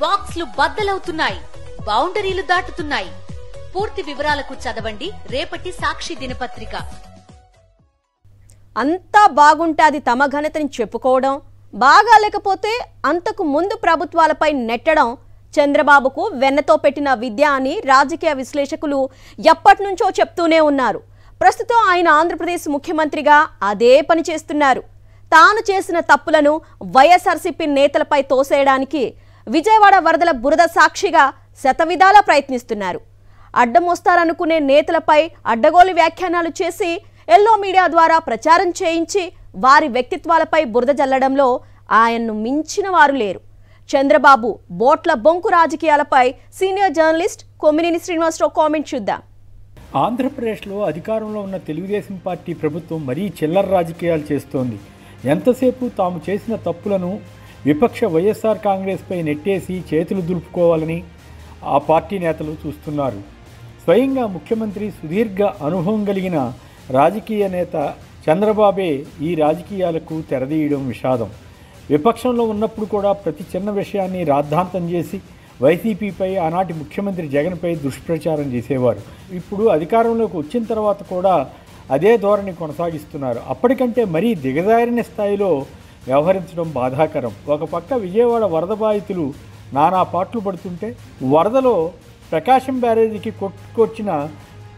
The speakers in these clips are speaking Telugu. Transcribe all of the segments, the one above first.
బాక్స్లు బద్దలవుతున్నాయి, బౌండరీలు దాటుతున్నాయి. పూర్తి వివరాలకు చదవండి రేపటి సాక్షి దినపత్రిక. అంతా బాగుంటాది తమ ఘనతని చెప్పుకోవడం, బాగా లేకపోతే అంతకు ముందు ప్రభుత్వాలపై నెట్టడం చంద్రబాబుకు వెన్నతో పెట్టిన విద్య అని రాజకీయ విశ్లేషకులు ఎప్పటినుంచో చెప్తూనే ఉన్నారు. ప్రస్తుతం ఆయన ఆంధ్రప్రదేశ్ ముఖ్యమంత్రిగా అదే పని చేస్తున్నారు. తాను చేసిన తప్పులను వైఎస్ఆర్సీపీ నేతలపై తోసేయడానికి విజయవాడ వరదల బురద సాక్షిగా శతవిధాలా ప్రయత్నిస్తున్నారు. అడ్డం వస్తారనుకునే నేతలపై అడ్డగోలు వ్యాఖ్యానాలు చేసి ఎల్లో మీడియా ద్వారా ప్రచారం చేయించి వారి వ్యక్తిత్వాలపై బురద జల్లడంలో ఆయన్ను మించిన వారు లేరు. చంద్రబాబు బోట్ల బొంకు రాజకీయాలపై senior journalist Kommineni Srinivasarao comment చూద్దాం. ఆంధ్రప్రదేశ్లో అధికారంలో ఉన్న తెలుగుదేశం పార్టీ ప్రభుత్వం మరీ చిల్లర రాజకీయాలు చేస్తోంది. ఎంతసేపు తాము చేసిన తప్పులను విపక్ష వైఎస్ఆర్ కాంగ్రెస్పై నెట్టేసి చేతులు దులుపుకోవాలని ఆ పార్టీ నేతలు చూస్తున్నారు. స్వయంగా ముఖ్యమంత్రి, సుదీర్ఘ అనుభవం కలిగిన రాజకీయ నేత చంద్రబాబే ఈ రాజకీయాలకు తెరదీయడం విషాదం. విపక్షంలో ఉన్నప్పుడు కూడా ప్రతి చిన్న విషయాన్ని రాద్ధాంతం చేసి వైసీపీపై, ఆనాటి ముఖ్యమంత్రి జగన్పై దుష్ప్రచారం చేసేవారు. ఇప్పుడు అధికారంలోకి వచ్చిన తర్వాత కూడా అదే ధోరణి కొనసాగిస్తున్నారు. అప్పటికంటే మరీ దిగజారిన స్థాయిలో వ్యవహరించడం బాధాకరం. ఒక పక్క విజయవాడ వరద బాధితులు నానా పాట్లు పడుతుంటే, వరదలో ప్రకాశం బ్యారేజీకి కొట్టుకొచ్చిన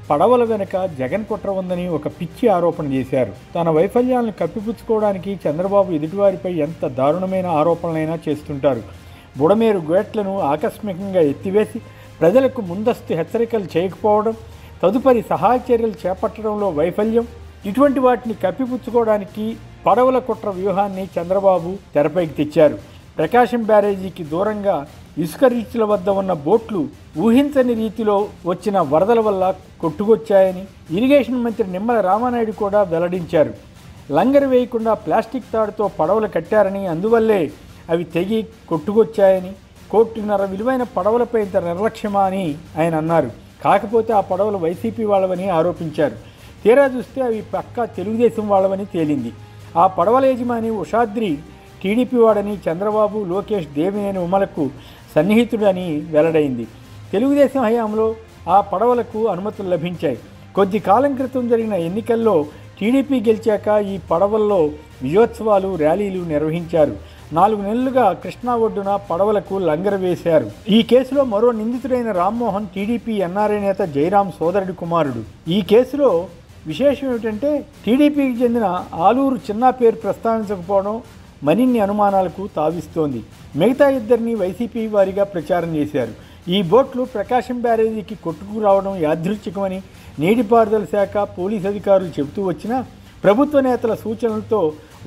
పడవల వెనుక జగన్ కుట్ర ఉందని ఒక పిచ్చి ఆరోపణ చేశారు. తన వైఫల్యాలను కప్పిపుచ్చుకోవడానికి చంద్రబాబు ఎదుటివారిపై ఎంత దారుణమైన ఆరోపణలైనా చేస్తుంటారు. బుడమేరు గేట్లను ఆకస్మికంగా ఎత్తివేసి ప్రజలకు ముందస్తు హెచ్చరికలు చేయకపోవడం, తదుపరి సహాయ చర్యలు చేపట్టడంలో వైఫల్యం, ఇటువంటి వాటిని కప్పిపుచ్చుకోవడానికి పడవల కుట్ర వ్యూహాన్ని చంద్రబాబు తెరపైకి తెచ్చారు. ప్రకాశం బ్యారేజీకి దూరంగా ఇసుక రీచ్ల వద్ద ఉన్న బోట్లు ఊహించని రీతిలో వచ్చిన వరదల వల్ల కొట్టుకొచ్చాయని ఇరిగేషన్ మంత్రి నిమ్మల రామానాయుడు కూడా వెల్లడించారు. లంగరు వేయకుండా ప్లాస్టిక్ తాడుతో పడవలు కట్టారని, అందువల్లే అవి తెగి కొట్టుకొచ్చాయని, 1.5 కోటి విలువైన పడవలపై ఇంత నిర్లక్ష్యమా అని ఆయన అన్నారు. కాకపోతే ఆ పడవలు వైసీపీ వాళ్ళవని ఆరోపించారు. తీరా చూస్తే అవి పక్కా తెలుగుదేశం వాళ్ళవని తేలింది. ఆ పడవల యజమాని ఉషాద్రి టీడీపీ వాడని, చంద్రబాబు, లోకేష్, దేవినేని ఉమలకు సన్నిహితుడని వెల్లడైంది. తెలుగుదేశం హయాంలో ఆ పడవలకు అనుమతులు లభించాయి. కొద్ది కాలం క్రితం జరిగిన ఎన్నికల్లో టీడీపీ గెలిచాక ఈ పడవల్లో విజయోత్సవాలు, ర్యాలీలు నిర్వహించారు. 4 నెలలుగా కృష్ణా ఒడ్డున పడవలకు లంగర వేశారు. ఈ కేసులో మరో నిందితుడైన రామ్మోహన్ టీడీపీ ఎన్ఆర్ఐ నేత జయరాం సోదరుడి కుమారుడు. ఈ కేసులో విశేషం ఏమిటంటే, టీడీపీకి చెందిన ఆలూరు చిన్న పేరు ప్రస్తావించకపోవడం మరిన్ని అనుమానాలకు తావిస్తోంది. మిగతా ఇద్దరిని వైసీపీ వారిగా ప్రచారం చేశారు. ఈ బోట్లు ప్రకాశం బ్యారేజీకి కొట్టుకురావడం యాదృచ్ఛికమని నీటిపారుదల శాఖ, పోలీసు అధికారులు చెబుతూ వచ్చినా ప్రభుత్వ నేతల సూచనలతో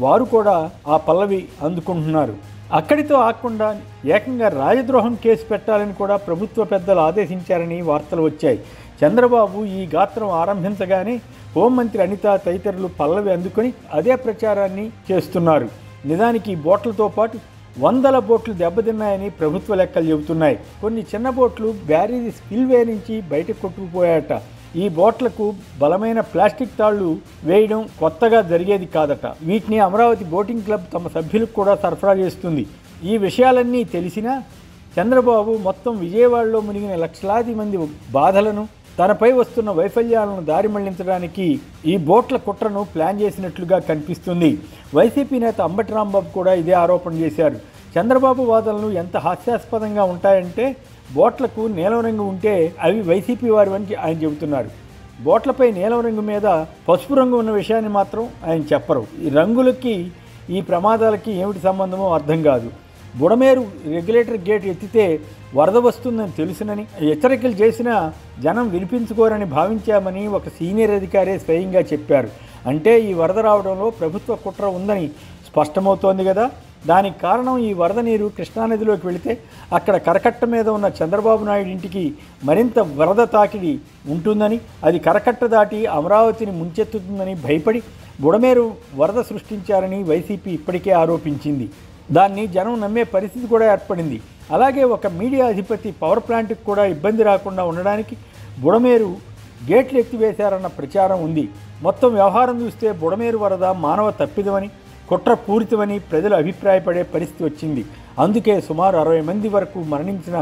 వారు కూడా ఆ పల్లవి అందుకుంటున్నారు. అక్కడితో ఆగకుండా ఏకంగా రాజద్రోహం కేసు పెట్టాలని కూడా ప్రభుత్వ పెద్దలు ఆదేశించారని వార్తలు వచ్చాయి. చంద్రబాబు ఈ గాత్రం ఆరంభించగానే హోంమంత్రి అనిత తదితరులు పల్లవి అందుకొని అదే ప్రచారాన్ని చేస్తున్నారు. నిజానికి ఈ బోట్లతో పాటు 100 బోట్లు దెబ్బతిన్నాయని ప్రభుత్వ లెక్కలు చెబుతున్నాయి. కొన్ని చిన్న బోట్లు బ్యారేజీ స్పిల్వే నుంచి బయటకు కొట్టుకుపోయాయట. ఈ బోట్లకు బలమైన ప్లాస్టిక్ తాళ్లు వేయడం కొత్తగా జరిగేది కాదట. వీటిని అమరావతి బోటింగ్ క్లబ్ తమ సభ్యులకు కూడా సరఫరా చేస్తుంది. ఈ విషయాలన్నీ తెలిసినా చంద్రబాబు మొత్తం విజయవాడలో మునిగిన లక్షలాది మంది బాధలను, తనపై వస్తున్న వైఫల్యాలను దారి మళ్లించడానికి ఈ బోట్ల కుట్రను ప్లాన్ చేసినట్లుగా కనిపిస్తుంది. వైసీపీ నేత అంబటి రాంబాబు కూడా ఇదే ఆరోపణ చేశారు. చంద్రబాబు వాదనలు ఎంత హాస్యాస్పదంగా ఉంటాయంటే, బోట్లకు నీలం రంగు ఉంటే అవి వైసీపీ వారివని ఆయన చెబుతున్నారు. బోట్లపై నీలం రంగు మీద పసుపు రంగు ఉన్న విషయాన్ని మాత్రం ఆయన చెప్పరు. ఈ రంగులకి ఈ ప్రమాదాలకి ఏమిటి సంబంధమో అర్థం కాదు. బుడమేరు రెగ్యులేటర్ గేట్ ఎత్తితే వరద వస్తుందని తెలుసునని, హెచ్చరికలు చేసినా జనం వినిపించుకోరని భావించామని ఒక సీనియర్ అధికారే స్వయంగా చెప్పారు. అంటే ఈ వరద రావడంలో ప్రభుత్వ కుట్ర ఉందని స్పష్టమవుతోంది కదా. దానికి కారణం ఈ వరద నీరు కృష్ణానదిలోకి వెళితే అక్కడ కరకట్ట మీద ఉన్న చంద్రబాబు నాయుడు ఇంటికి మరింత వరద తాకిడి ఉంటుందని, అది కరకట్ట దాటి అమరావతిని ముంచెత్తుతుందని భయపడి బుడమేరు వరద సృష్టించారని వైసీపీ ఇప్పటికే ఆరోపించింది. దాన్ని జనం నమ్మే పరిస్థితి కూడా ఏర్పడింది. అలాగే ఒక మీడియా అధిపతి పవర్ ప్లాంట్కి కూడా ఇబ్బంది రాకుండా ఉండడానికి బుడమేరు గేట్లు ఎత్తివేశారన్న ప్రచారం ఉంది. మొత్తం వ్యవహారం చూస్తే బుడమేరు వరద మానవ తప్పిదమని, కుట్రపూరితమని ప్రజలు అభిప్రాయపడే పరిస్థితి వచ్చింది. అందుకే సుమారు 60 మంది వరకు మరణించిన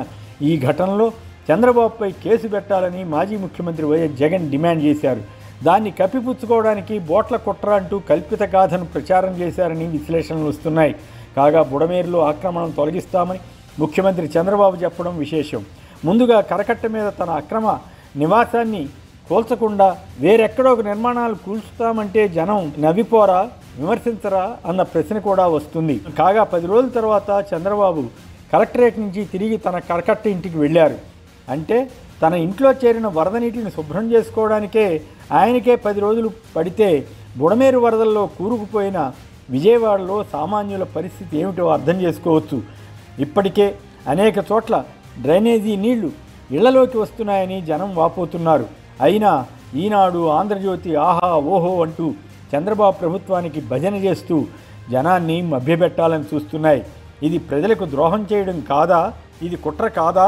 ఈ ఘటనలో చంద్రబాబుపై కేసు పెట్టాలని మాజీ ముఖ్యమంత్రి వైఎస్ జగన్ డిమాండ్ చేశారు. దాన్ని కప్పిపుచ్చుకోవడానికి బోట్ల కుట్ర అంటూ కల్పిత గాథను ప్రచారం చేశారని విశ్లేషణలు వస్తున్నాయి. కాగా బుడమేరులో ఆక్రమణను తొలగిస్తామని ముఖ్యమంత్రి చంద్రబాబు చెప్పడం విశేషం. ముందుగా కరకట్ట మీద తన అక్రమ నివాసాన్ని కూల్చకుండా వేరెక్కడో ఒక నిర్మాణాలు కూల్చుతామంటే జనం నవ్విపోరా, విమర్శించరా అన్న ప్రశ్న కూడా వస్తుంది. కాగా 10 రోజుల తర్వాత చంద్రబాబు కలెక్టరేట్ నుంచి తిరిగి తన కరకట్ట ఇంటికి వెళ్ళారు. అంటే తన ఇంట్లో చేరిన వరద నీటిని శుభ్రం చేసుకోవడానికే ఆయనకే 10 రోజులు పడితే బుడమేరు వరదల్లో కూరుకుపోయిన విజయవాడలో సామాన్యుల పరిస్థితి ఏమిటో అర్థం చేసుకోవచ్చు. ఇప్పటికే అనేక చోట్ల డ్రైనేజీ నీళ్లు ఇళ్లలోకి వస్తున్నాయని జనం వాపోతున్నారు. అయినా ఈనాడు, ఆంధ్రజ్యోతి ఆహా ఓహో అంటూ చంద్రబాబు ప్రభుత్వానికి భజన చేస్తూ జనాన్ని మభ్యపెట్టాలని చూస్తున్నాయి. ఇది ప్రజలకు ద్రోహం చేయడం కాదా? ఇది కుట్ర కాదా?